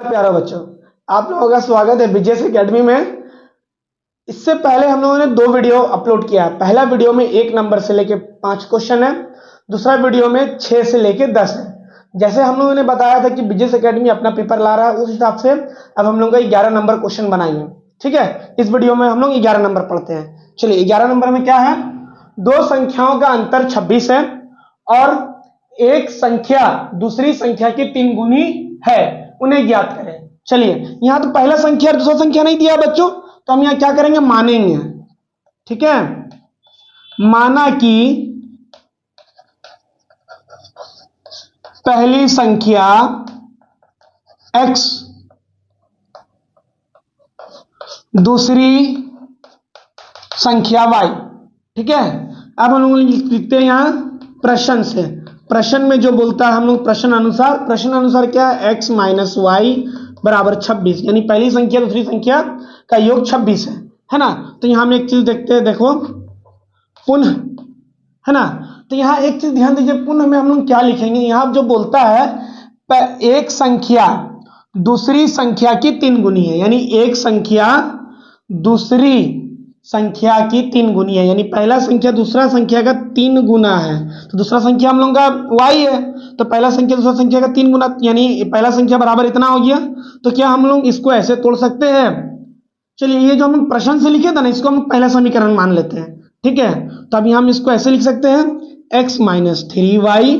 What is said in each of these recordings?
प्यारे बच्चों, आप लोगों का स्वागत है बीजेएस एकेडमी में। इससे पहले हम लोगों ने 2 वीडियो अपलोड किया है। पहला वीडियो में 1 नंबर से लेके 5 क्वेश्चन है, दूसरा वीडियो में 6 से लेके 10 है। जैसे हम लोगों ने बताया था कि बीजेएस एकेडमी अपना पेपर ला रहा है, उस हिसाब से अब हम लोग का 11 नंबर क्वेश्चन बनाएंगे। ठीक है, इस वीडियो में हम लोग 11 नंबर पढ़ते हैं। चलिए, 11 नंबर में क्या है? 2 संख्याओं का अंतर 26 है और एक संख्या दूसरी संख्या की 3 गुनी है, उन्हें ज्ञात करें। चलिए, यहां तो पहला संख्या और दूसरा संख्या नहीं दिया बच्चों, तो हम यहां क्या करेंगे? मानेंगे। ठीक है, माना कि पहली संख्या x, दूसरी संख्या y। ठीक है, अब हम लोग लिखते हैं यहां प्रश्न से। प्रश्न में जो बोलता है हम लोग प्रश्न अनुसार क्या है? x माइनस वाई बराबर 26, यानी पहली संख्या दूसरी संख्या का योग 26 है ना। तो यहां हम एक चीज देखते हैं, देखो पुनः, है ना। तो यहां एक चीज ध्यान दीजिए, पुनः में हम लोग क्या लिखेंगे? यहां जो बोलता है एक संख्या दूसरी संख्या की 3 गुनी है, यानी एक संख्या दूसरी संख्या की 3 गुनी है, यानी पहला संख्या दूसरा संख्या का 3 गुना है। तो दूसरा संख्या हम लोग का y है, तो पहला संख्या दूसरा संख्या का 3 गुना, यानी पहला संख्या बराबर इतना हो गया। तो क्या हम लोग इसको ऐसे तोड़ सकते हैं? चलिए, ये जो हम लोग प्रश्न से लिखे था ना, इसको हम पहला समीकरण मान लेते हैं। ठीक है, तो अभी हम इसको ऐसे लिख सकते हैं, x माइनस 3y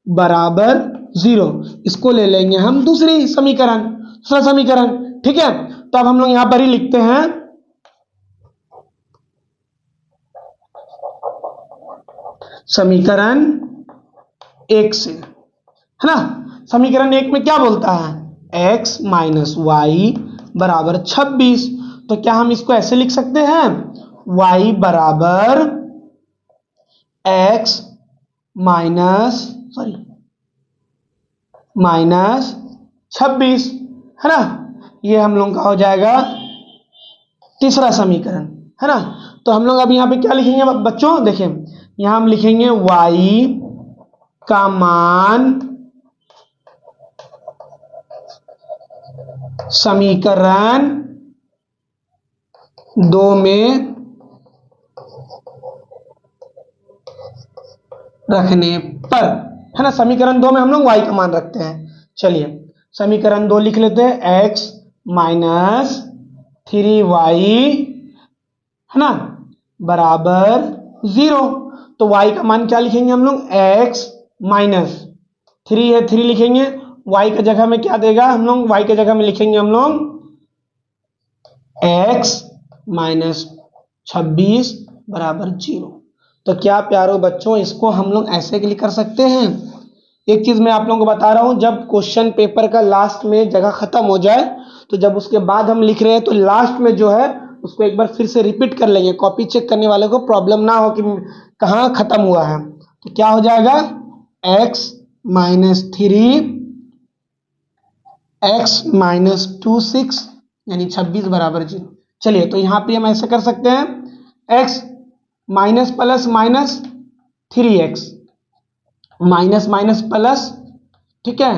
बराबर 0। इसको ले लेंगे हम दूसरा समीकरण। ठीक है, तो अब हम लोग यहां पर ही लिखते हैं समीकरण 1 से, है ना। समीकरण 1 में क्या बोलता है? x माइनस वाई बराबर 26। तो क्या हम इसको ऐसे लिख सकते हैं? y बराबर x माइनस 26, है ना। ये हम लोग का हो जाएगा तीसरा समीकरण, है ना। तो हम लोग अब यहाँ पे क्या लिखेंगे बच्चों? देखें, यहां हम लिखेंगे y का मान समीकरण 2 में रखने पर, है ना। समीकरण 2 में हम लोग y का मान रखते हैं। चलिए, समीकरण 2 लिख लेते हैं, x माइनस 3y, है ना, बराबर 0। तो y का मान क्या लिखेंगे हम लोग? x माइनस 3 है, 3 लिखेंगे। y की जगह में क्या देगा हम लोग? y की जगह में लिखेंगे हम लोग x माइनस 26 बराबर 0। तो क्या प्यारो बच्चों, इसको हम लोग ऐसे लिख कर सकते हैं। एक चीज मैं आप लोगों को बता रहा हूं, जब क्वेश्चन पेपर का लास्ट में जगह खत्म हो जाए, तो जब उसके बाद हम लिख रहे हैं, तो लास्ट में जो है उसको एक बार फिर से रिपीट कर लेंगे, कॉपी चेक करने वाले को प्रॉब्लम ना हो कि कहाँ खत्म हुआ है। तो क्या हो जाएगा? x माइनस 3 x माइनस 26 यानी 26 बराबर 0। चलिए, तो यहां पे हम ऐसे कर सकते हैं, x minus plus minus 3x minus minus plus, ठीक है,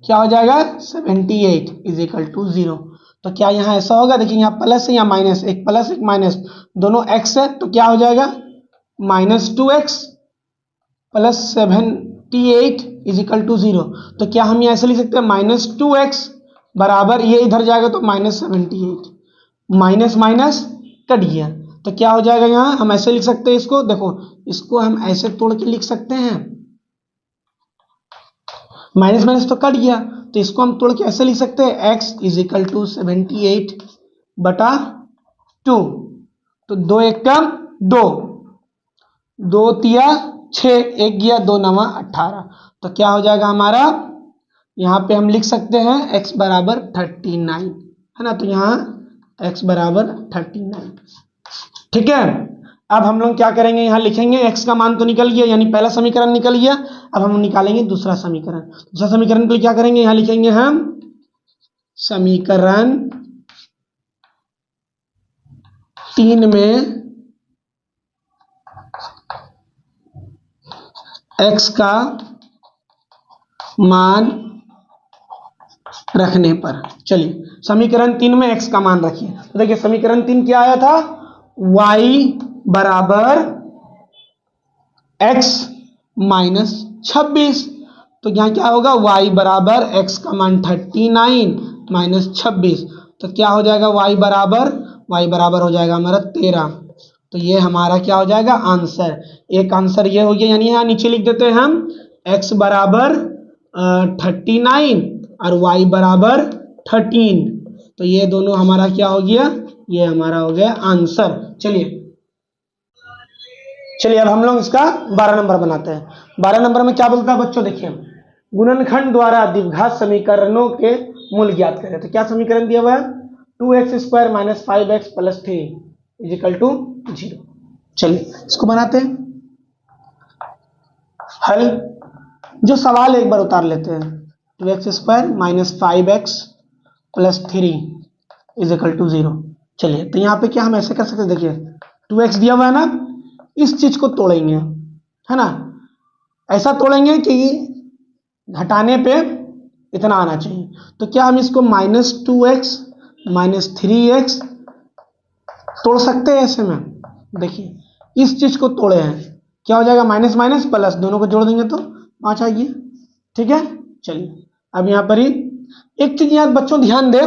क्या हो जाएगा? 78 इज इक्वल टू 0। तो क्या यहाँ ऐसा होगा? देखिए, यहाँ प्लस है या माइनस, एक प्लस एक माइनस, दोनों x है, तो क्या हो जाएगा? Minus 2x plus 78 is equal to 0। तो क्या हम यहाँ ऐसे लिख सकते हैं? माइनस 2x बराबर, ये इधर जाएगा तो माइनस 78, माइनस माइनस कट गया, तो क्या हो जाएगा? यहाँ हम ऐसे लिख सकते हैं इसको, देखो इसको हम ऐसे तोड़ के लिख सकते हैं, माइनस माइनस तो कट गया, तो इसको हम तोड़ के ऐसे लिख सकते हैं, x इज इक्वल टू 78 बटा 2। तो 2 एक कम 2, 2 तिया 6, एक गया 2 नवा 18। तो क्या हो जाएगा हमारा? यहाँ पे हम लिख सकते हैं x बराबर 39, है ना। तो यहाँ x बराबर 39। ठीक है, अब हम लोग क्या करेंगे? यहाँ लिखेंगे, x का मान तो निकल गया, यानी पहला समीकरण निकल गया। अब हम निकालेंगे दूसरा समीकरण। दूसरा समीकरण के लिए क्या करेंगे? यहाँ लिखेंगे हम समीकरण 3 में x का मान रखने पर। चलिए समीकरण 3 में x का मान रखिए। तो देखिए समीकरण 3 क्या आया था, y बराबर x माइनस 26। तो यहाँ क्या होगा, y बराबर x का मान 39 माइनस 26, तो क्या हो जाएगा y बराबर हो जाएगा हमारा 13। तो ये हमारा क्या हो जाएगा आंसर। एक आंसर ये हो गया, यानी यहाँ नीचे लिख देते हैं हम x बराबर 39 और y बराबर 13। तो ये दोनों हमारा क्या हो गया, ये हमारा हो गया आंसर। चलिए अब हम लोग इसका 12 नंबर बनाते हैं। 12 नंबर में क्या बोलता है बच्चों, देखिए गुणनखंड द्वारा द्विघात समीकरणों के मूल ज्ञात करें। तो क्या समीकरण दिया हुआ है, 2x² minus 5x plus 3 is equal to 0। चलिए इसको बनाते हैं हल। जो सवाल एक बार उतार लेते हैं, 2x² minus 5x plus 3 is equal to 0। चलिए तो यहाँ पे क्या हम ऐसे कर सकते हैं, देखिए 2x दिया हुआ है ना, इस चीज को तोड़ेंगे, है ना, ऐसा तोड़ेंगे कि घटाने पे इतना आना चाहिए। तो क्या हम इसको -2x माइनस 3x तोड़ सकते हैं ऐसे में। देखिए इस चीज को तोड़े हैं, क्या हो जाएगा माइनस माइनस प्लस, दोनों को जोड़ देंगे तो 5 आएगी। ठीक है, चलिए अब यहाँ पर ही एक चीज यहाँ बच्चों ध्यान दे,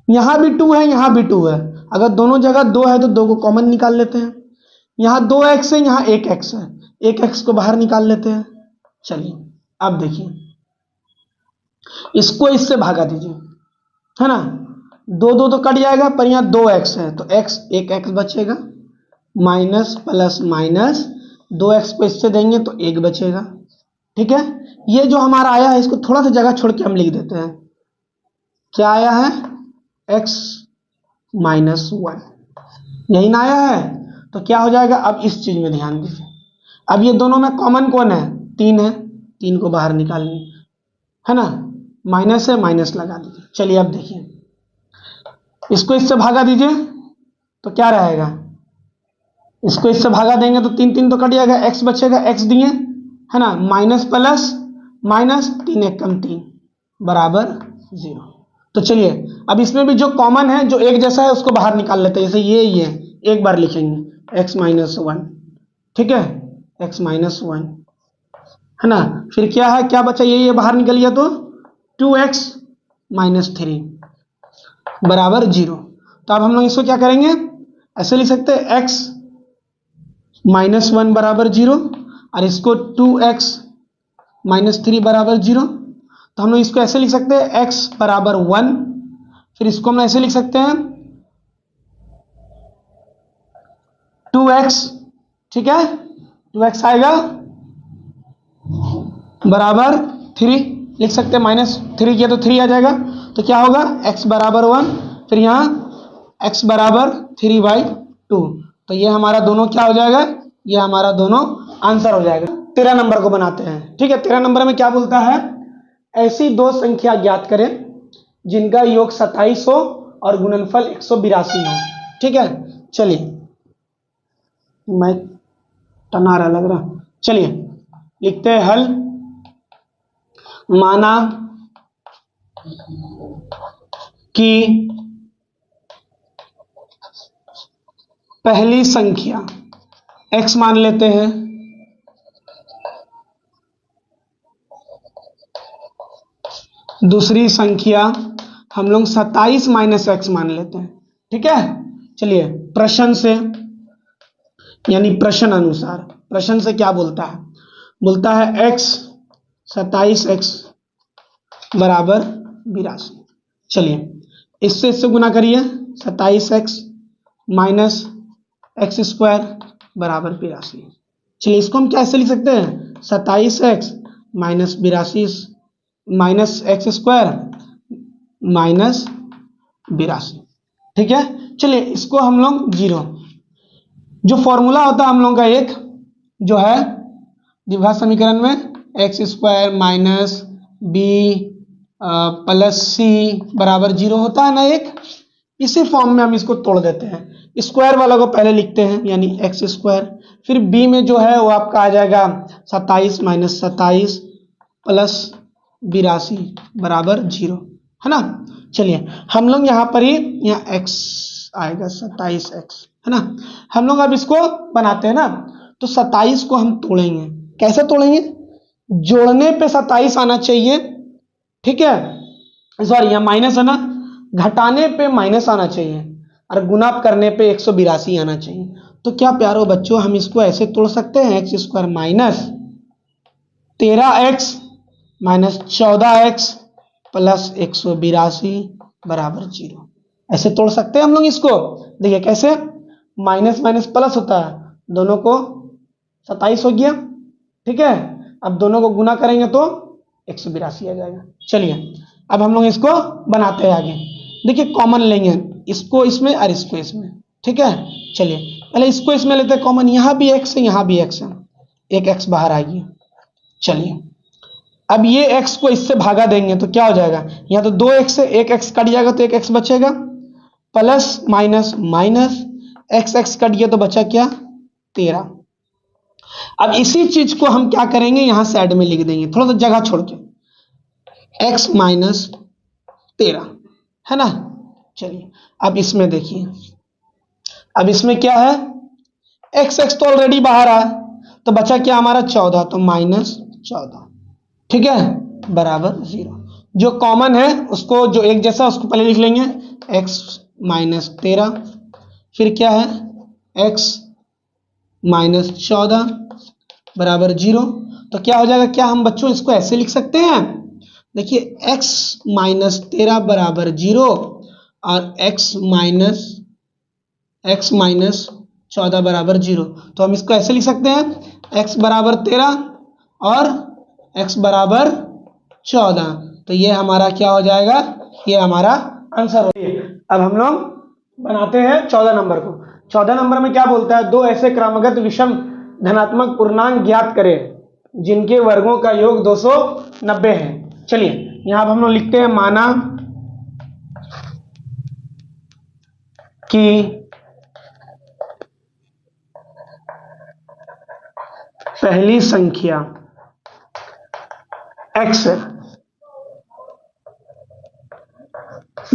यहाँ भी 2 है यहाँ भी 2 है, अगर दोनों जगह 2 है तो 2 को कॉमन निकाल लेते हैं। यहाँ 2x है यहाँ 1x है, 1x को बाहर निकाल लेते हैं। चलिए अब देखिए इसको इससे भागा दीजिए, है ना, 2 तो कट जाएगा, पर यहाँ 2x है तो x 1x बचेगा, माइनस प्लस माइनस 2x को इससे देंगे तो 1 बचेगा। ठीक है, ये जो हमारा आया है इसको थोड़ा सा जगह छोड़ के हम लिख देते हैं, क्या आया है x माइनस 1, यही ना आया है। तो क्या हो जाएगा, अब इस चीज में ध्यान दीजिए, अब ये दोनों में कॉमन कौन है, 3 है, 3 को बाहर निकालिए, है ना, माइनस है माइनस लगा दीजिए। चलिए अब देखिए इसको इससे भागा दीजिए तो क्या रहेगा, इसको इससे भागा देंगे तो 3 तो कट जाएगा, x बचेगा, x दिए, है ना, माइनस प्लस माइनस 3 1 कम 3 बराबर 0। तो चलिए अब इसमें भी जो कॉमन है, जो एक जैसा है, उसको बाहर निकाल लेते हैं। जैसे ये एक बार लिखेंगे x माइनस 1, ठीक है, x माइनस 1, है ना, फिर क्या है, क्या बचा, ये बाहर निकल गया तो 2x माइनस 3 बराबर 0। तो अब हम लोग इसको क्या करेंगे, ऐसे लिख सकते हैं x माइनस 1 बराबर 0 और इसको 2x माइनस 3 बराबर 0। तो हम लोग इसको ऐसे लिख सकते हैं x बराबर 1, फिर इसको हम ऐसे लिख सकते हैं 2x, ठीक है, 2x आएगा बराबर 3 लिख सकते हैं, माइनस 3 किया तो 3 आ जाएगा। तो क्या होगा, x बराबर 1, फिर यहाँ x बराबर 3/2। तो ये हमारा दोनों क्या हो जाएगा, ये हमारा दोनों आंसर हो जाएगा। 13 नंबर को बनाते हैं। ठीक है, 13 नंबर में क्या बोलता है, ऐसी दो संख्या ज्ञात करें जिनका योग 27 हो और गुणनफल 182 हो। ठीक है, चलिए मैं टनारा लग रहा, चलिए लिखते हैं हल। माना कि पहली संख्या x मान लेते हैं, दूसरी संख्या हम लोग 27 माइनस x मान लेते हैं। ठीक है, चलिए प्रश्न से, यानी प्रश्न अनुसार, प्रश्न से क्या बोलता है, बोलता है x 27x बराबर 82। चलिए इससे गुना करिए, 27x माइनस x² बराबर 82। चलिए इसको हम क्या ऐसे लिख सकते हैं, 27x minus 82 minus x² minus 82। ठीक है, चलिए इसको हम लोग 0, जो फॉर्मूला होता है हम लोग का एक जो है द्विघात समीकरण में x² minus b plus c बराबर 0 होता है ना, एक इसी फॉर्म में हम इसको तोड़ देते हैं। स्क्वायर वाला को पहले लिखते हैं, यानी x², फिर b में जो है वो आपका आ जाएगा 27 माइनस 27 प्लस 82 बराबर 0, है ना। चलिए हम लोग यहाँ पर ही यहाँ x आएगा 27x, है ना। हम लोग अब इसको बनाते हैं ना, तो 27 को हम तोड़ेंगे। कैसे तोड़ेंगे? जोड़ने पे 27 आना चाहिए, ठीक है, सॉरी यहाँ माइनस है ना, घटाने पे माइनस आना चाहिए और गुना करने पे 182 आना चाहिए। तो क्या प्यारो बच्चों, हम इसको ऐसे तोड़ सकते हैं, x square minus 13x minus 14x plus 182 बराबर 0। ऐसे तोड़ सकते हैं हम लोग इसको। देखिए कैसे, माइनस माइनस प्लस होता है, दोनों को 27 हो गया, ठीक है। अब दोनों को गुना करेंगे तो 182 आ जाएगा। चलिए अब हम लोग इसको बनाते हैं आगे। देखिए कॉमन लेंगे इसको इसमें और इसको इसमें, ठीक है। चलिए पहले इसको इसमें लेते हैं कॉमन, यहाँ भी x है यहाँ भी x है, एक x बाहर आ गया। चलिए अब ये x को इससे भागा देंगे तो क्या हो जाएगा, यहाँ तो 2x है, एक x कट जाएगा तो एक x बचेगा, plus minus minus x cut गया तो बचा क्या 13। अब इसी चीज को हम क्या करेंगे, यहां साइड में लिख देंगे थोड़ा सा जगह छोड़ के, x माइनस 13, है ना। चलिए अब इसमें देखिए, अब इसमें क्या है, x तो ऑलरेडी बाहर आया, तो बचा क्या हमारा 14, तो माइनस 14, ठीक है, बराबर 0। जो कॉमन है उसको, जो एक जैसा उसको पहले लिख लेंगे, x माइनस 13, फिर क्या है x माइनस 14 बराबर 0। तो क्या हो जाएगा, क्या हम बच्चों इसको ऐसे लिख सकते हैं, देखिए x माइनस 13 बराबर 0 और x माइनस 14 बराबर 0। तो हम इसको ऐसे लिख सकते हैं, x बराबर 13 और x बराबर 14। तो ये हमारा क्या हो जाएगा, ये हमारा आंसर हो जाएगा। अब हम लोग बनाते हैं 14 नंबर को। 14 नंबर में क्या बोलता है, दो ऐसे क्रमगत विषम धनात्मक पूर्णांक ज्ञात करें जिनके वर्गों का योग 290 है। चलिए यहां हम लोग लिखते हैं, माना कि पहली संख्या x है,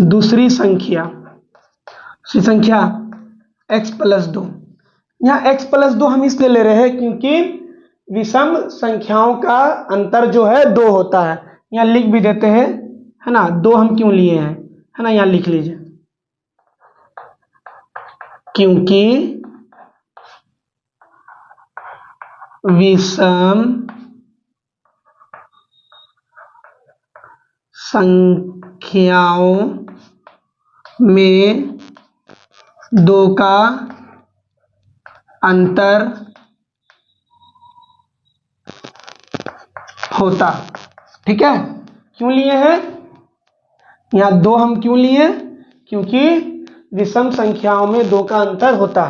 दूसरी संख्या x प्लस 2। यहाँ x प्लस 2 हम इसलिए ले रहे हैं क्योंकि विषम संख्याओं का अंतर जो है 2 होता है। यहाँ लिख भी देते हैं, है ना, 2 हम क्यों लिए हैं, है ना, यहाँ लिख लीजिए, क्योंकि विषम संख्याओं में 2 का अंतर होता, ठीक है। क्यों लिए हैं, यहाँ 2 हम क्यों लिए, क्योंकि विषम संख्याओं में 2 का अंतर होता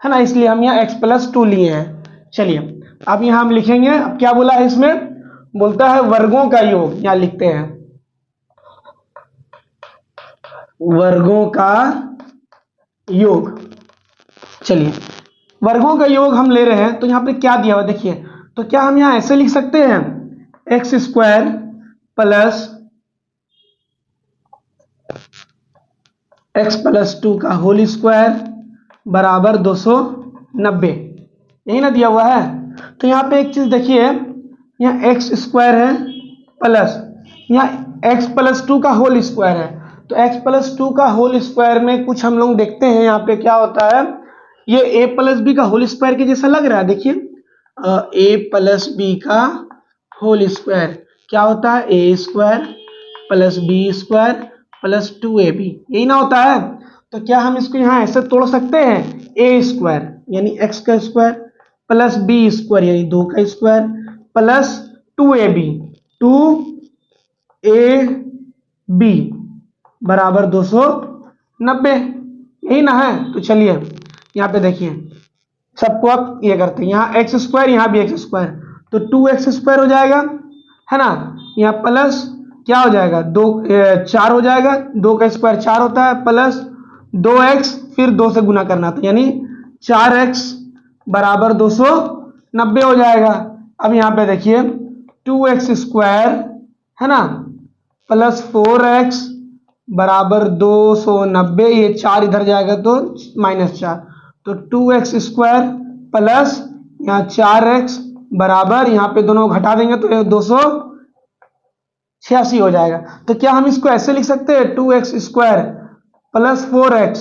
है ना, इसलिए हम यहाँ x प्लस 2 लिए हैं। चलिए अब यहाँ हम लिखेंगे, अब क्या बोला है इसमें, बोलता है वर्गों का योग, यहाँ लिखते हैं वर्गों का योग। चलिए वर्गों का योग हम ले रहे हैं, तो यहाँ पे क्या दिया हुआ देखिए, तो क्या हम यहाँ ऐसे लिख सकते हैं, x square plus x plus 2 का होल स्क्वायर बराबर 290, यही ना दिया हुआ है। तो यहाँ पे एक चीज देखिए, यहाँ एक्स स्क्वायर है प्लस यहाँ एक्स प्लस 2 का होल स्क्वायर है, तो x प्लस 2 का होल स्क्वायर में कुछ हम लोग देखते हैं यहाँ पे क्या होता है, ये a प्लस बी का होल स्क्वायर के जैसा लग रहा है। देखिए a प्लस बी का होल स्क्वायर क्या होता है, a square plus b square plus 2ab, यही ना होता है। तो क्या हम इसको यहाँ ऐसे तोड़ सकते हैं, a स्क्वायर यानी x का स्क्वायर प्लस b स्क्वायर यानी 2 का स्क्वायर प्लस 2ab, 2ab बराबर 290, यही ना है। तो चलिए यहाँ पे देखिए, सबको आप ये करते हैं, यहाँ एक्स स्क्वायर यहाँ भी एक्स स्क्वायर, तो 2x स्क्वायर हो जाएगा, है ना, यहाँ प्लस क्या हो जाएगा 4 हो जाएगा, 2 का स्क्वायर 4 होता है, प्लस 2x फिर 2 से गुना करना था, यानी 4x बराबर 290 हो जाएगा। अब यहाँ पे देखिए 2x स्क्वायर है ना, प्लस 4x बराबर 290, ये 4 इधर जाएगा तो -4, तो 2x² प्लस यहाँ 4x बराबर, यहाँ पे दोनों घटा देंगे तो 286 हो जाएगा। तो क्या हम इसको ऐसे लिख सकते हैं, 2x² प्लस 4x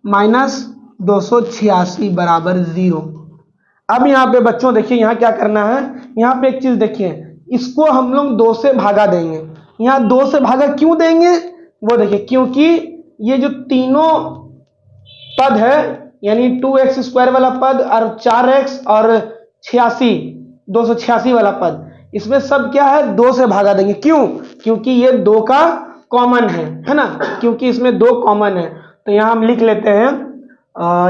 माइनस 286 बराबर 0। अब यहाँ पे बच्चों देखिए यहाँ क्या करना है, यहाँ पे एक चीज देखिए, इसको हम लोग 2 से भागा देंगे। यहाँ 2 से भागा क्यों देंगे वो देखिए, क्योंकि ये जो तीनों पद है यानी 2x² वाला पद और 4x और 86 286 वाला पद, इसमें सब क्या है 2 से भागा देंगे। क्यों? क्योंकि ये 2 का कॉमन है ना, क्योंकि इसमें 2 कॉमन है। तो यहाँ हम लिख लेते हैं,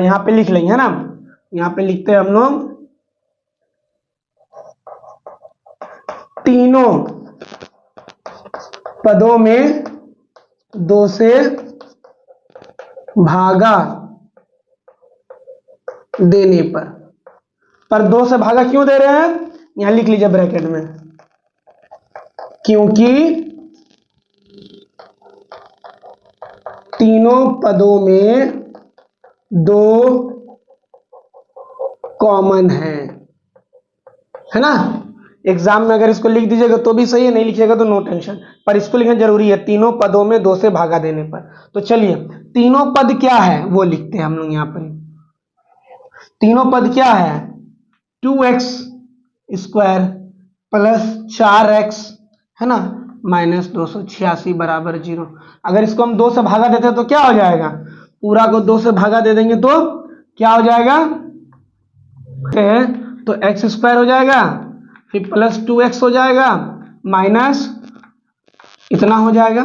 यहाँ पे लिख लेंगे, है ना, यहाँ पे लिखते हैं हम लोग तीनों पदों में 2 से भागा देने पर 2 से भागा क्यों दे रहे हैं, यहां लिख लीजिए ब्रैकेट में, क्योंकि तीनों पदों में 2 कॉमन है ना। एग्जाम में अगर इसको लिख दीजिएगा तो भी सही है, नहीं लिखिएगा तो नो टेंशन, पर इसको लिखना जरूरी है, तीनों पदों में 2 से भागा देने पर। तो चलिए तीनों पद क्या है वो लिखते हैं हम लोग यहाँ पर। तीनों पद क्या है, 2x² प्लस 4x, है ना, माइनस 286 बराबर 0। अगर इसको हम 2 से भागा देते हैं तो क्या हो जाएगा, पूरा को 2 से भागा दे देंगे तो क्या हो जाएगा, तो x² हो जाएगा, फिर प्लस 2x हो जाएगा, माइनस इतना हो जाएगा।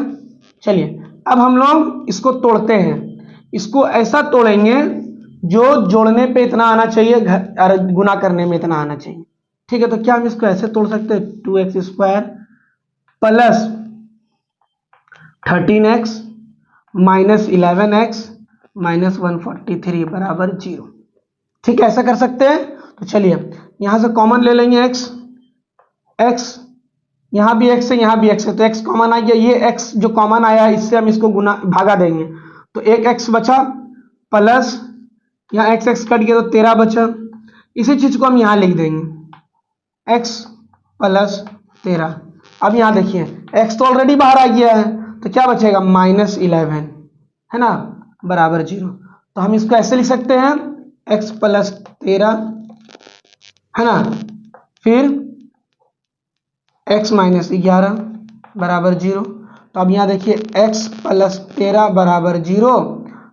चलिए अब हम लोग इसको तोड़ते हैं, इसको ऐसा तोड़ेंगे जो जोड़ने पे इतना आना चाहिए और गुना करने में इतना आना चाहिए। ठीक है, तो क्या हम इसको ऐसे तोड़ सकते हैं, 2x² plus 13x minus 11x minus 143 बराबर 0। ठीक है, ऐसा कर सकते हैं। तो चलिए यहां से कॉमन ले लेंगे x, यहां भी x है यहाँ भी x है, तो x कॉमन आ गया, ये x जो कॉमन आया है इससे हम इसको गुना भागा देंगे, तो एक x बचा, प्लस यहाँ x कट गया तो 13 बचा। इसी चीज को हम यहाँ लिख देंगे x प्लस 13। अब यहाँ देखिए x तो ऑलरेडी बाहर आ गया है, तो क्या बचेगा, -11, है ना, बराबर 0। तो हम इसको ऐसे लिख सकते हैं, x प्लस 13, है ना, फिर x माइनस 11 बराबर 0। तो अब यहाँ देखिए x प्लस 13 बराबर 0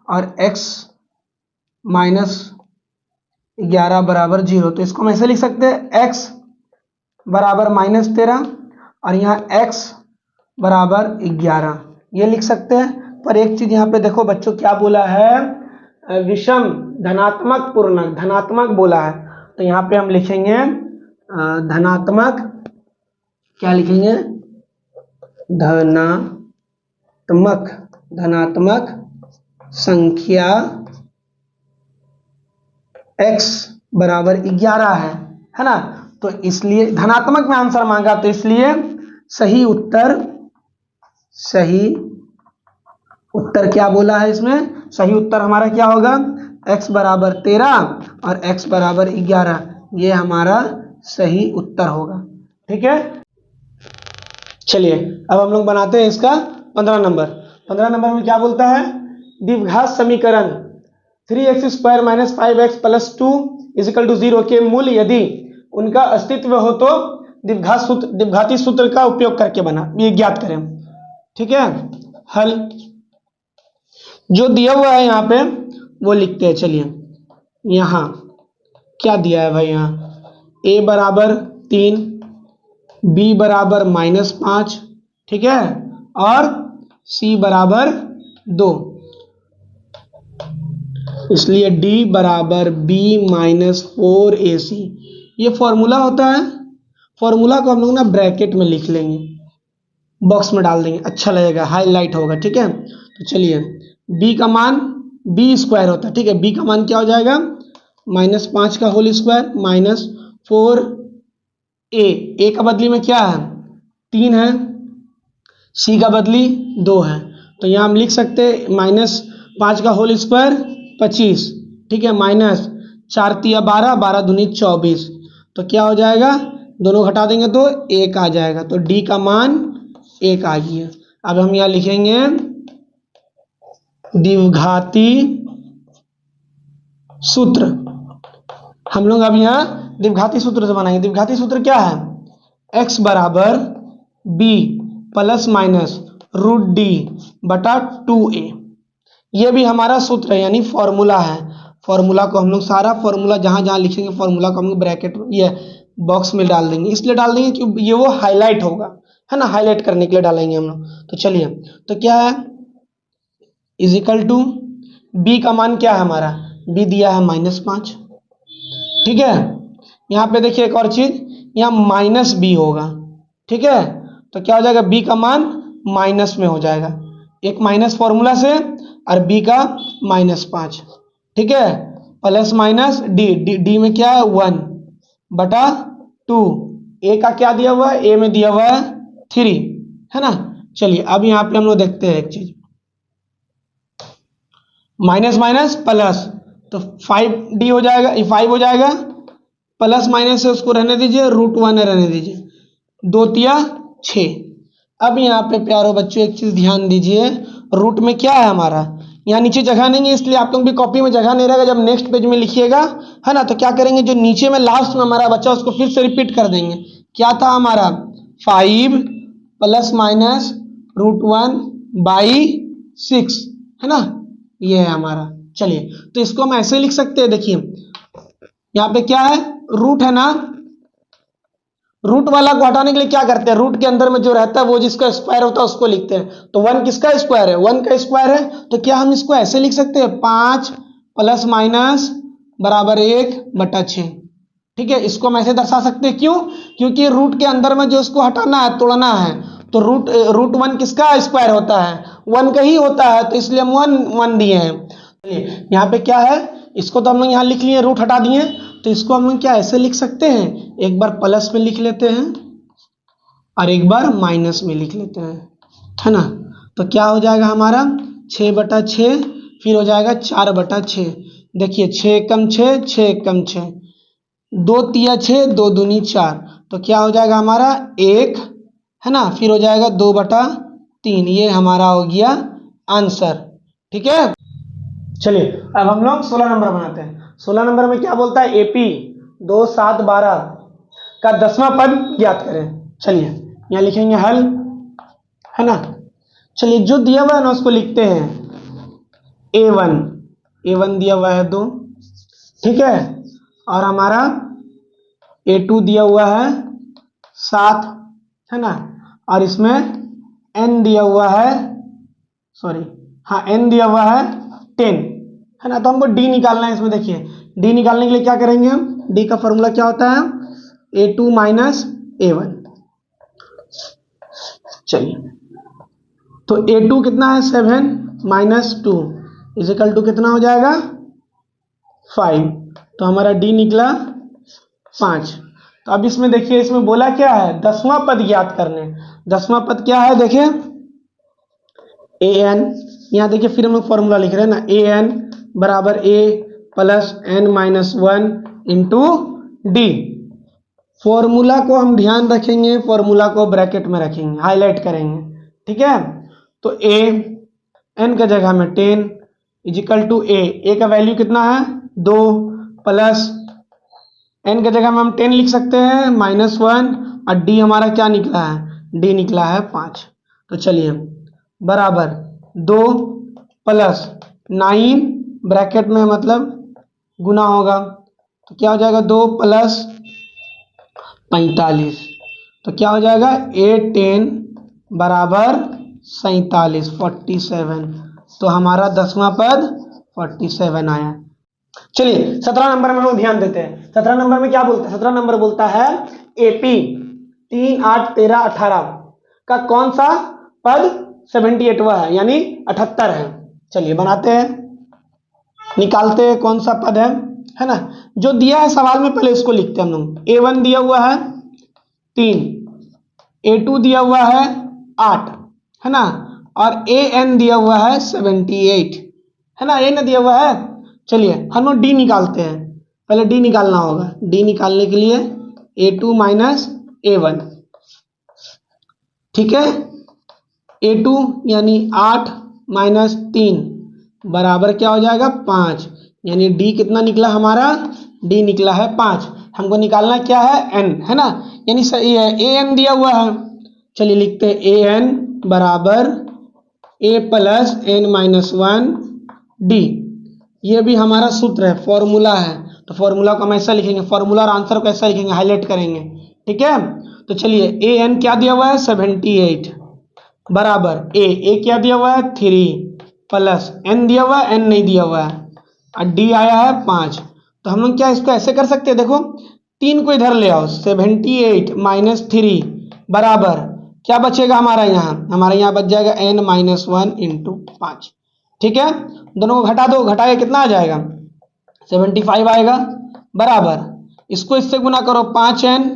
और x माइनस 11 बराबर 0। तो इसको हम ऐसे लिख सकते हैं, x बराबर -13 और यहाँ x बराबर 11, ये लिख सकते हैं। पर एक चीज यहाँ पे देखो बच्चों क्या बोला है, विषम धनात्मक पूर्णांक, धनात्मक बोला है, तो यहाँ पे हम लिखेंगे धनात्मक, क्या लिखेंगे, धनात्मक संख्या x बराबर 11 है ना, तो इसलिए धनात्मक में आंसर मांगा, तो इसलिए सही उत्तर क्या बोला है इसमें, सही उत्तर हमारा क्या होगा, x बराबर 13 और x बराबर 11, ये हमारा सही उत्तर होगा। ठीक है, चलिए अब हम लोग बनाते हैं इसका 15 नंबर। 15 नंबर में क्या बोलता है, द्विघात समीकरण 3x² minus 5x plus 2 is equal to 0 के मूल यदि उनका अस्तित्व हो तो द्विघाती सूत्र का उपयोग करके बना, ये ज्ञात करें। ठीक है, हल जो दिया हुआ है यहाँ पे वो लिखते हैं। चलिए यहाँ क्या दिया है भाई, यहाँ a बराबर 3, b बराबर -5, ठीक है, और c बराबर 2, इसलिए d बराबर b माइनस 4ac, ये फॉर्मूला होता है। फॉर्मूला को हम लोग ना ब्रैकेट में लिख लेंगे, बॉक्स में डाल देंगे, अच्छा लगेगा, हाईलाइट होगा। ठीक है, तो चलिए b का मान b² होता है, ठीक है, b का मान क्या हो जाएगा, -5 का whole square minus 4a, a का बदली में क्या है 3 है, सी का बदली 2 है, तो यहाँ हम लिख सकते हैं -5 का होल स्क्वायर 25, ठीक है, माइनस 4 तिया 12, 12 दूनी 24, तो क्या हो जाएगा, दोनों घटा देंगे तो 1 आ जाएगा, तो डी का मान 1 आ गया। अब हम यहाँ लिखेंगे द्विघाती सूत्र। हम लोग अब यहाँ द्विघाती सूत्र से बनाएंगे। द्विघाती सूत्र क्या है, x बराबर b plus minus root d बटा 2a। ये भी हमारा सूत्र है, यानी फॉर्मूला है। फॉर्मूला को हम लोग सारा फॉर्मूला जहां जहां लिखेंगे फॉर्मूला को हम लोग ब्रैकेट ये बॉक्स में डाल देंगे। इसलिए डाल देंगे कि ये वो हाईलाइट होगा, है ना, हाईलाइट करने के लिए डालेंगे हम लोग। तो चलिए, तो क्या है, इज इक्वल टू बी का मान क्या है हमारा, बी दिया है -5, ठीक है। यहाँ पे देखिए एक और चीज, यहाँ माइनस बी होगा, ठीक है, तो क्या हो जाएगा, बी का मान माइनस में हो जाएगा, एक माइनस फॉर्मूला से और बी का -5, ठीक है, प्लस माइनस डी, डी में क्या है 1 बटा 2, ए का क्या दिया हुआ है, ए में दिया हुआ है 3, है ना। चलिए अब यहाँ पे हम लोग देखते हैं एक चीज, माइनस माइनस प्लस, तो 5d हो जाएगा, 5 हो जाएगा, प्लस माइनस से उसको रहने दीजिए, √1 रहने दीजिए, 2 तिया 6। अब यहाँ पे प्यारो बच्चों एक चीज ध्यान दीजिए, रूट में क्या है हमारा, यहाँ नीचे जगह नहीं है, इसलिए आप लोग भी कॉपी में जगह नहीं रहेगा, जब नेक्स्ट पेज में लिखिएगा, है ना, तो क्या करेंगे, जो नीचे में लास्ट में हमारा बच्चा उसको फिर से रिपीट कर देंगे। क्या था हमारा, 5 प्लस माइनस √1/6, है ना, ये है हमारा। चलिए, तो इसको हम ऐसे लिख सकते हैं, देखिए यहाँ पे क्या है, रूट है ना, रूट वाला को हटाने के लिए क्या करते हैं, रूट के अंदर में जो रहता है वो जिसका स्क्वायर होता है उसको लिखते हैं। तो 1 किसका स्क्वायर है, 1 का स्क्वायर है, तो क्या हम इसको ऐसे लिख सकते हैं, 5 प्लस माइनस बराबर 1/6, ठीक है। इसको हम ऐसे दर्शा सकते हैं, क्यों, क्योंकि रूट के अंदर में जो उसको हटाना है, तोड़ना है, तो √1 किसका स्क्वायर होता है, 1 का ही होता है, तो इसलिए हम 1 दिए हैं। चलिए यहाँ पे क्या है, इसको तो हम लोग यहाँ लिख लिए, रूट हटा दिए, तो इसको हम लोग क्या ऐसे लिख सकते हैं, एक बार प्लस में लिख लेते हैं और एक बार माइनस में लिख लेते हैं, है ना। तो क्या हो जाएगा हमारा 6/6, फिर हो जाएगा 4/6। देखिए 6 कम 6, 6 कम 6, 2 तिया 6, 2 दूनी 4, तो क्या हो जाएगा हमारा 1, है ना, फिर हो जाएगा 2/3। ये हमारा हो गया आंसर, ठीक है। चलिए अब हम लोग 16 नंबर बनाते हैं। 16 नंबर में क्या बोलता है, AP 2, 7, 12 का 10वां पद ज्ञात करें। चलिए यहाँ लिखेंगे हल, है ना। चलिए जो दिया हुआ है ना उसको लिखते हैं, A1 दिया हुआ है 2, ठीक है, और हमारा A2 दिया हुआ है 7, है ना, और इसमें N दिया हुआ है, सॉरी हाँ N दिया हुआ है 10, है ना। तो हमको D निकालना है। इसमें देखिए D निकालने के लिए क्या करेंगे हम, D का फॉर्मूला क्या होता है, A2 माइनस A1। चलिए तो A2 कितना है 7 माइनस 2 इज इक्वल टू कितना हो जाएगा 5, तो हमारा D निकला 5। तो अब इसमें देखिए, इसमें बोला क्या है, 10वां पद ज्ञात करने। 10वां पद क्या है, देखिए AN, यहाँ देखिए फिर हम लोग फॉर्मूला लिख रहे हैं ना, AN बराबर A plus N-1 into D। Formula को हम ध्यान रखेंगे, फॉर्मूला को ब्रैकेट में रखेंगे, हाईलाइट करेंगे, ठीक है। तो A N का जगह में 10 इज इक्वल टू A का वैल्यू कितना है 2, प्लस N के जगह में हम 10 लिख सकते हैं -1, और D हमारा क्या निकला है, D निकला है 5। तो चलिए बराबर 2 प्लस 9 ब्रैकेट में मतलब गुना होगा, तो क्या हो जाएगा 2 प्लस 45, तो क्या हो जाएगा 8 बराबर 47, 47। तो हमारा 10वां पद 47 आया। चलिए 17 नंबर में हम लोग ध्यान देते हैं। 17 नंबर में क्या बोलता है, 17 नंबर बोलता है AP 3, 8, 13, 18 का कौन सा पद 78वां है, यानी 78 है। चलिए बनाते हैं, निकालते हैं कौन सा पद है ना। जो दिया है सवाल में पहले उसको लिखते हैं हम लोग। A1 दिया हुआ है 3, A2 दिया हुआ है 8, है ना, और ए एन दिया हुआ है 78, है ना, ए ना दिया हुआ है। चलिए हम लोग डी निकालते हैं, पहले डी निकालना होगा। डी निकालने के लिए A2 माइनस A1, ठीक है। A2 यानी 8 माइनस 3 बराबर क्या हो जाएगा 5, यानी डी कितना निकला हमारा, डी निकला है 5। हमको निकालना क्या है एन, है ना, यानी सही है, ए एन दिया हुआ है। चलिए लिखते हैं ए एन बराबर a plus n minus 1 d. ये भी हमारा सूत्र है, फॉर्मूला है, तो फॉर्मूला को हम ऐसा लिखेंगे, फॉर्मूला और आंसर को ऐसा लिखेंगे, हाईलाइट करेंगे, ठीक है। तो चलिए ए एन क्या दिया हुआ है 78 बराबर ए क्या दिया हुआ है 3 प्लस एन दिया हुआ है, एन नहीं दिया हुआ है, और डी आया है 5। तो हम लोग क्या इसको ऐसे कर सकते हैं, देखो 3 को इधर ले आओ, 78 माइनस 3 बराबर क्या बचेगा हमारा यहाँ बच जाएगा n माइनस 1 इंटू 5, ठीक है। दोनों को घटा दो, घटाए कितना आ जाएगा 75 आएगा, बराबर इसको इससे गुना करो 5n,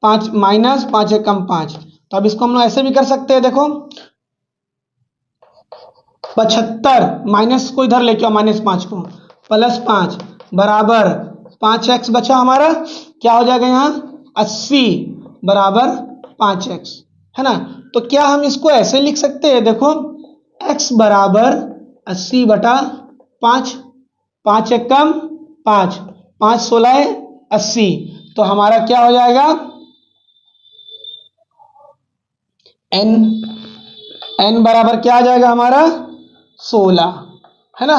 5 माइनस 5 एकम 5। तो अब इसको हम लोग ऐसे भी कर सकते हैं, देखो 75 माइनस को इधर लेके आओ, माइनस 5 को, प्लस 5 बराबर 5x बचा हमारा, क्या हो जाएगा यहाँ 80 बराबर 5x, है ना। तो क्या हम इसको ऐसे लिख सकते हैं, देखो x बराबर 80 बटा 5, 5 एकम 5, 5 16 80, तो हमारा क्या हो जाएगा n बराबर क्या आ जाएगा हमारा 16, है ना,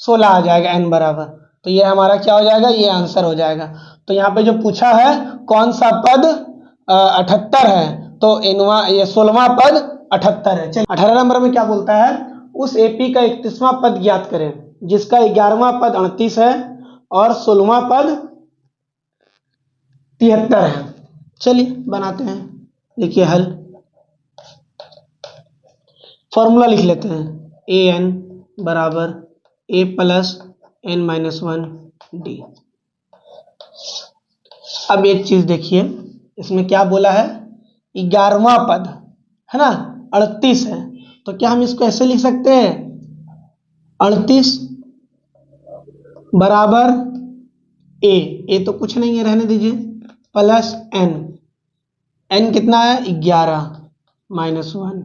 16 आ जाएगा n बराबर। तो ये हमारा क्या हो जाएगा, ये आंसर हो जाएगा। तो यहाँ पे जो पूछा है कौन सा पद 78 है, तो ये 16वां पद 78 है। चलिए 18 नंबर में क्या बोलता है, उस एपी का 31वां पद ज्ञात करें जिसका 11वां पद 38 है और 16वां पद 73 है। चलिए बनाते हैं, लिखिए हल, फॉर्मूला लिख लेते हैं, ए एन बराबर a plus n minus 1 D. अब एक चीज देखिए, इसमें क्या बोला है 11वां पद, है ना, 38 है, तो क्या हम इसको ऐसे लिख सकते हैं 38 बराबर ए तो कुछ नहीं है, रहने दीजिए, प्लस एन कितना है 11 माइनस 1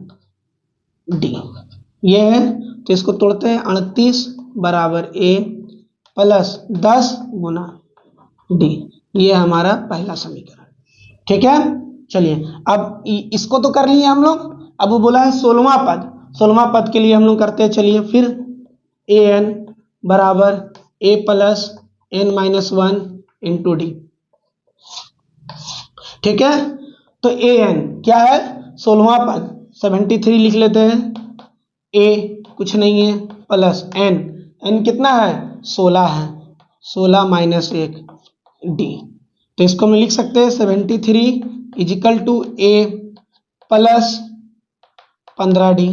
डी, ये है। तो इसको तोड़ते हैं, 38 बराबर ए प्लस 10 गुना डी, ये हमारा पहला समीकरण, ठीक है। चलिए अब इसको तो कर लिए हम लोग, अब वो बोला है 16वां पद, 16वां पद के लिए हम लोग करते हैं, चलिए फिर ए एन बराबर a plus n minus 1 into d, ठीक है। तो ए एन क्या है 16वां पद 73 लिख लेते हैं, ए कुछ नहीं है प्लस एन कितना है 16 है, 16 माइनस 1 डी। तो इसको हम लिख सकते हैं 73 is equal to a plus 15 d,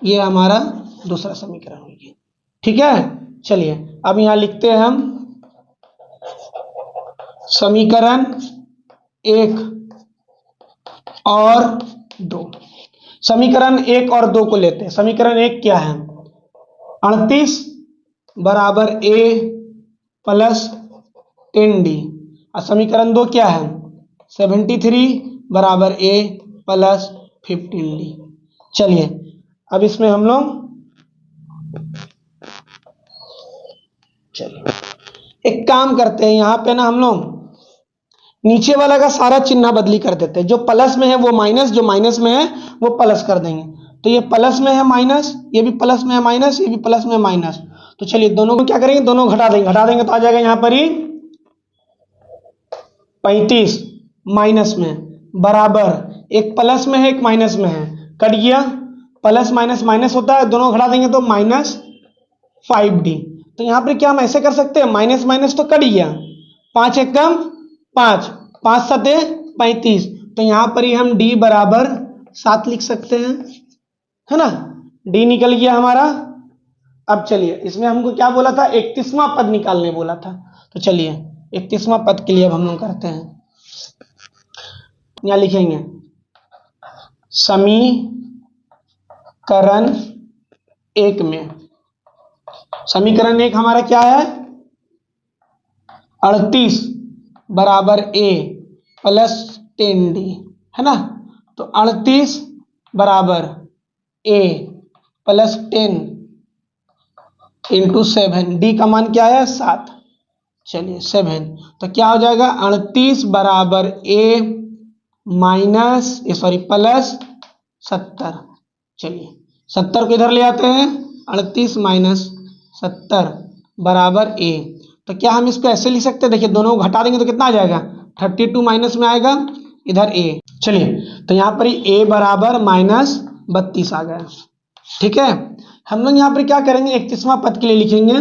ये हमारा दूसरा समीकरण हो गया, ठीक है। चलिए अब यहाँ लिखते हैं हम समीकरण 1 और 2। समीकरण 1 और 2 को लेते हैं। समीकरण 1 क्या है 38 बराबर ए प्लस 10 डी, और समीकरण 2 क्या है 73 बराबर ए प्लस 15 डी। चलिए अब इसमें हम लोग चलिए एक काम करते हैं, यहाँ पे ना हम लोग नीचे वाला का सारा चिन्ह बदली कर देते हैं, जो प्लस में है वो माइनस, जो माइनस में है वो प्लस कर देंगे। तो ये प्लस में है माइनस, ये भी प्लस में है माइनस, ये भी प्लस में है माइनस। तो चलिए दोनों को क्या करेंगे, दोनों घटा देंगे तो आ जाएगा यहाँ पर ही 35 माइनस में बराबर एक प्लस में है एक माइनस में है, कट गया, प्लस माइनस माइनस होता है, दोनों घटा देंगे तो माइनस 5d। तो यहाँ पर क्या हम ऐसे कर सकते हैं, माइनस माइनस तो कट गया, 5 एकम 5, 5 सते 35, तो यहाँ पर ही हम d बराबर 7 लिख सकते हैं, है ना, d निकल गया हमारा। अब चलिए इसमें हमको क्या बोला था 31वां पद निकालने बोला था, तो चलिए 31वां पद के लिए अब हम लोग करते हैं, यहाँ लिखेंगे समीकरण समीकरण एक में, समीकरण एक हमारा क्या है, 38 बराबर ए प्लस 10d, है ना। तो 38 बराबर ए प्लस 10 इंटू 7, डी का मान क्या है 7, चलिए 7, तो क्या हो जाएगा 38 बराबर ए माइनस सॉरी प्लस 70, चलिए 70 को इधर ले आते हैं, 38 माइनस 70 बराबर ए। तो क्या हम इसको ऐसे लिख सकते हैं, देखिए दोनों को घटा देंगे तो कितना आ जाएगा 32 माइनस में आएगा इधर ए, चलिए तो यहाँ पर ए बराबर -32 आ गया, ठीक है। हम लोग यहाँ पर क्या करेंगे, 31वां पद के लिए लिखेंगे,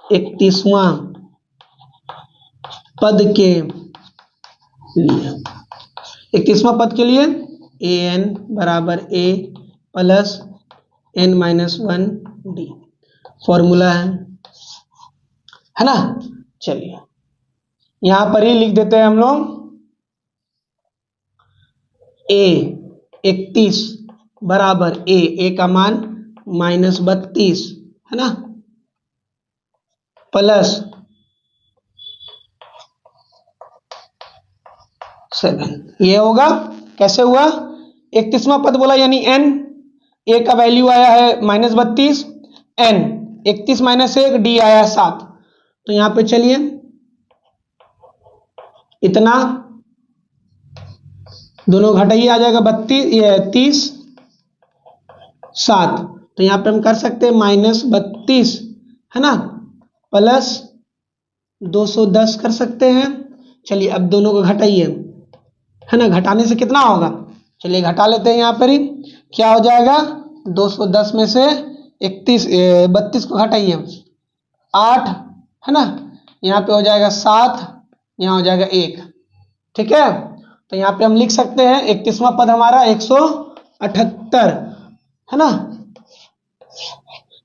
31वां पद के लिए, 31वां पद के लिए ए एन बराबर a plus n-1 d formula है ना। चलिए यहां पर ही लिख देते हैं हम लोग, ए 31 बराबर ए का मान -32 है ना, प्लस 7, ये होगा कैसे हुआ, 31वां पद बोला यानी n, ए का वैल्यू आया है -32, n 31 माइनस 1, डी आया 7, तो यहां पे चलिए इतना दोनों घटाइए आ जाएगा 30 7, तो यहां पे हम कर सकते हैं -32 है ना प्लस 210 कर सकते हैं। चलिए अब दोनों को घटाइए, है ना, घटाने से कितना होगा, चलिए घटा लेते हैं, यहाँ पर ही क्या हो जाएगा 210 में से 32 को घटाइए 8 है ना, यहाँ पे हो जाएगा 7, यहाँ हो जाएगा 1, ठीक है। तो यहाँ पे हम लिख सकते हैं 31वां पद हमारा 178 है ना,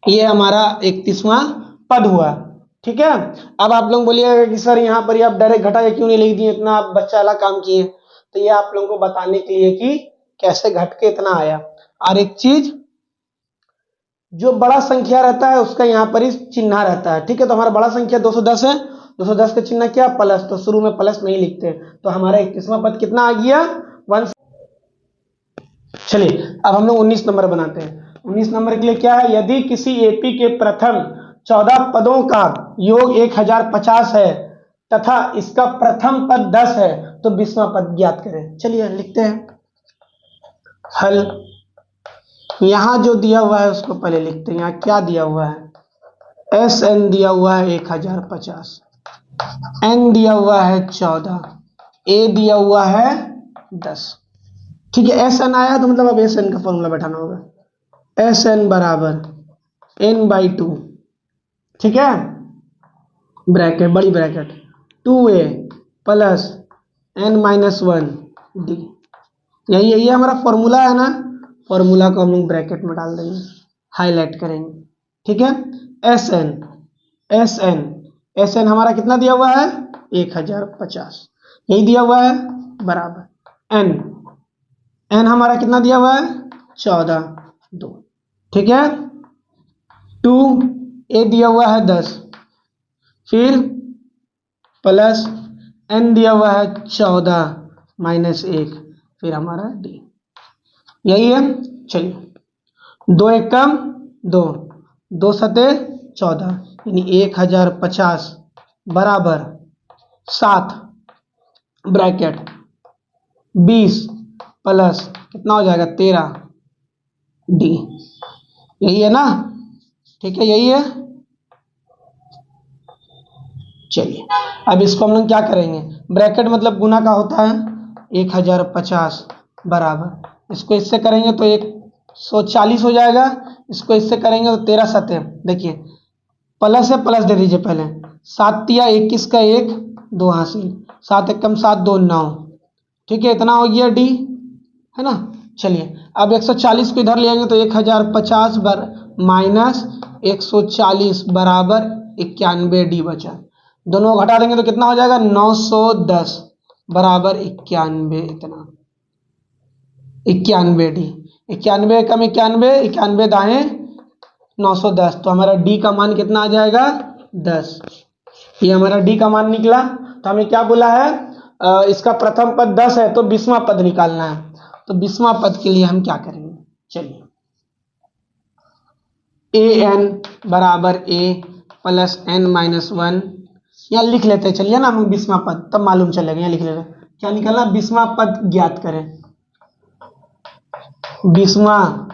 ये हमारा 31वां पद हुआ, ठीक है। अब आप लोग बोलिएगा कि सर यहाँ पर आप डायरेक्ट घटा के क्यों नहीं लिख दिए, इतना आप बच्चा वाला काम किए, तो ये आप लोगों को बताने के लिए कि कैसे घट के इतना आया। और एक चीज, जो बड़ा संख्या रहता है उसका यहाँ पर ही चिन्ह रहता है, ठीक है। तो हमारा बड़ा संख्या 210 है, 210 का चिन्ह क्या प्लस, तो शुरू में प्लस नहीं लिखते, तो हमारा 31वां पद कितना आ गया 1। चलिए अब हम लोग 19 नंबर बनाते हैं। 19 नंबर के लिए क्या है, यदि किसी एपी के प्रथम 14 पदों का योग 1050 है तथा इसका प्रथम पद 10 है तो 20वां पद ज्ञात करें। चलिए लिखते हैं हल। यहां जो दिया हुआ है उसको पहले लिखते हैं, यहां क्या दिया हुआ है, एस एन दिया हुआ है 1050, एन दिया हुआ है 14, ए दिया हुआ है 10, ठीक है। एस एन आया तो मतलब अब एस एन का फॉर्मूला बैठाना होगा, एस एन बराबर n/2, ठीक है, ब्रैकेट बड़ी bracket 2a plus n-1 d, यही हमारा फॉर्मूला है ना। फॉर्मूला को हम लोग ब्रैकेट में डाल देंगे, हाईलाइट करेंगे, ठीक है। S n s n s n हमारा कितना दिया हुआ है 1050, यही दिया हुआ है, बराबर एन, एन हमारा कितना दिया हुआ है 14 2, ठीक है। 2 ए दिया हुआ है 10, फिर प्लस एन दिया हुआ है 14 माइनस 1, फिर हमारा डी, यही है। चलिए 2 1 कम 2, 2 7 14, यानी 1050 बराबर 7 ब्रैकेट 20 प्लस कितना हो जाएगा 13 डी, यही है ना, ठीक है, यही है। चलिए अब इसको हम लोग क्या करेंगे, ब्रैकेट मतलब गुना का होता है, 1050 बराबर, इसको इससे करेंगे तो 140 हो जाएगा, इसको इससे करेंगे तो 13 7, देखिए प्लस है, प्लस दे दीजिए पहले, 7 तिया 21 का 1 2 हासिल, 7 1 कम 7 2 9, ठीक है, इतना हो गया डी, है ना। चलिए अब 140 को इधर ले आएंगे तो 1050 माइनस 140 बराबर 91 डी बचा, दोनों घटा देंगे तो कितना हो जाएगा 910 बराबर 91, इतना 91 डी, 91 कम 91, 91 दाएं 910, तो हमारा डी का मान कितना आ जाएगा 10। ये हमारा डी का मान निकला। तो हमें क्या बोला है, इसका प्रथम पद 10 है तो 20वां पद निकालना है। तो 20वां पद के लिए हम क्या करेंगे, चलिए ए एन बराबर ए प्लस एन माइनस 1 यहाँ लिख लेते हैं। चलिए ना हम 20वां पद, तब मालूम चलेगा। यहाँ लिख लेते हैं, क्या निकालना, 20वां पद ज्ञात करें। 20वां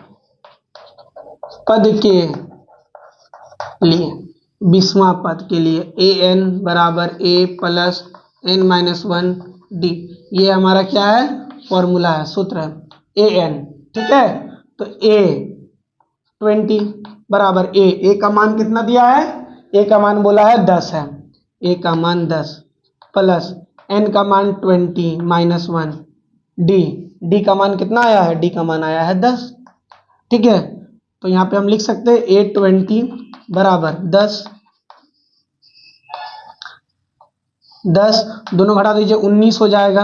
पद के लिए, 20वां पद के लिए ए एन बराबर a plus n minus 1 d, ये हमारा क्या है, फॉर्मूला है, सूत्र है ए एन। ठीक है, तो ए 20 बराबर ए का मान कितना दिया है, ए का मान बोला है 10 है, ए का मान 10 प्लस एन का मान 20 माइनस 1 डी का मान कितना आया है, डी का मान आया है 10। ठीक है, तो यहाँ पे हम लिख सकते हैं ए 20 बराबर 10 दोनों घटा दीजिए 19 हो जाएगा,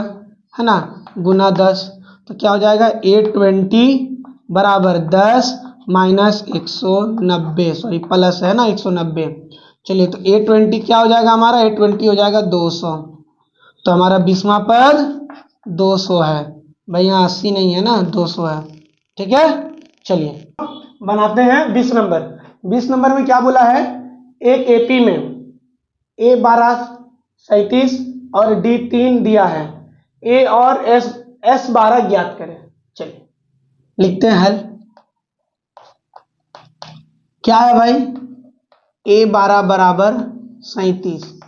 है ना, गुना 10, तो क्या हो जाएगा ए 20 बराबर 10 माइनस 190, सॉरी प्लस है ना 190। चलिए तो ए 20 क्या हो जाएगा हमारा, ए 20 हो जाएगा 200। तो हमारा 20वां पद 200 है भाई, यहाँ 80 नहीं है ना, 200 है। ठीक है, चलिए बनाते हैं 20 नंबर। 20 नंबर में क्या बोला है, एक एपी में ए 12 37 और डी 3 दिया है, ए और एस 12 ज्ञात करें। चलिए लिखते हैं हल। क्या है भाई, ए 12 बराबर 37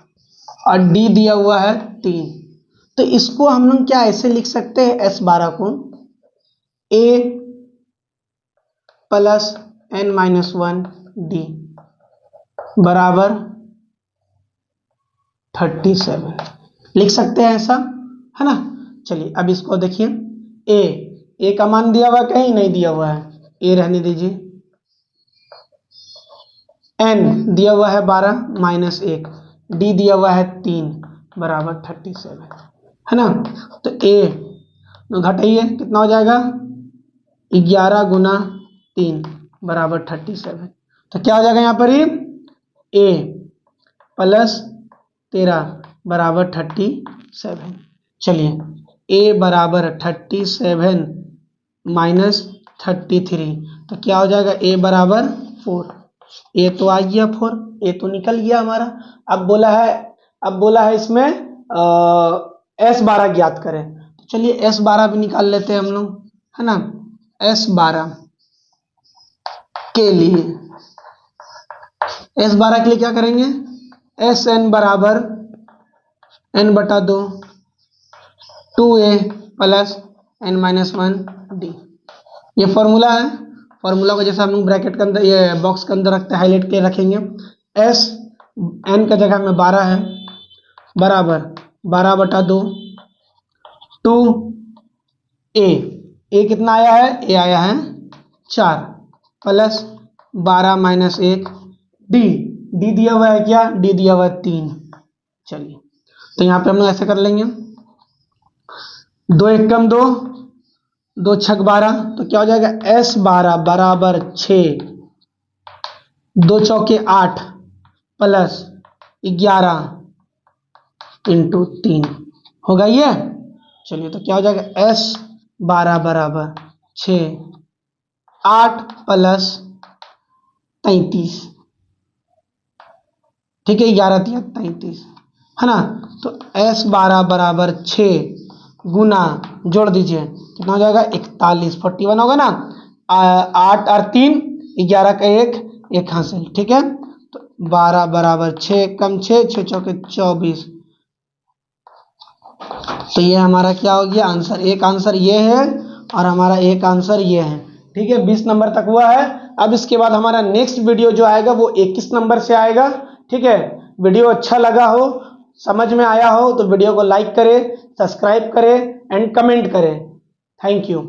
और डी दिया हुआ है 3, तो इसको हम लोग क्या ऐसे लिख सकते हैं, एस 12 को ए प्लस एन माइनस 1 डी बराबर 37 लिख सकते हैं, ऐसा है ना। चलिए अब इसको देखिए, ए का मान दिया हुआ कहीं नहीं दिया हुआ है, ए रहने दीजिए, एन दिया हुआ है 12 माइनस 1, डी दिया हुआ है 3 बराबर 37, है ना। तो ए घटाइए कितना हो जाएगा, 11 गुना 3 बराबर 37, तो क्या हो जाएगा यहाँ पर ही, ए प्लस 13 बराबर 37। चलिए ए बराबर 37 माइनस 33, तो क्या हो जाएगा, ए बराबर 4, ए तो आ गया 4, ए तो निकल गया हमारा। अब बोला है इसमें एस 12 ज्ञात करें, तो चलिए एस 12 भी निकाल लेते हैं हम लोग, है ना। एस 12 के लिए, एस 12 के लिए क्या करेंगे, एस एन बराबर एन बटा 2 2a plus n minus 1 d, ये फॉर्मूला है। फॉर्मूला को जैसे हम लोग ब्रैकेट के अंदर, ये बॉक्स के अंदर रखते हैं, हाईलाइट के रखेंगे। एस एन का जगह में 12 है, बराबर 12 बटा 2 2a कितना आया है, ए आया है 4 प्लस 12 माइनस 1 डी दिया हुआ है क्या, डी दिया हुआ है 3। चलिए तो यहाँ पे हम लोग ऐसे कर लेंगे, 2 एकम 2 2 छक 12, तो क्या हो जाएगा, एस 12 बराबर 6 2 चौके 8 प्लस 11 इंटू 3 होगा ये। चलिए तो क्या हो जाएगा, एस 12 बराबर 6 8 प्लस 33, ठीक है, 11 दिया 33, है ना। तो एस 12 बराबर 6 गुना, जोड़ दीजिए कितना हो जाएगा, 41 41 होगा ना, 8 और 3 11 का एक हासिल, ठीक है। तो 12 बराबर 6 कम 6 6 चौके 24, तो ये हमारा क्या हो गया आंसर। एक आंसर ये है और हमारा एक आंसर ये है, ठीक है। 20 नंबर तक हुआ है। अब इसके बाद हमारा नेक्स्ट वीडियो जो आएगा वो 21 नंबर से आएगा, ठीक है। वीडियो अच्छा लगा हो, समझ में आया हो तो वीडियो को लाइक करें, सब्सक्राइब करें एंड कमेंट करें। Thank you.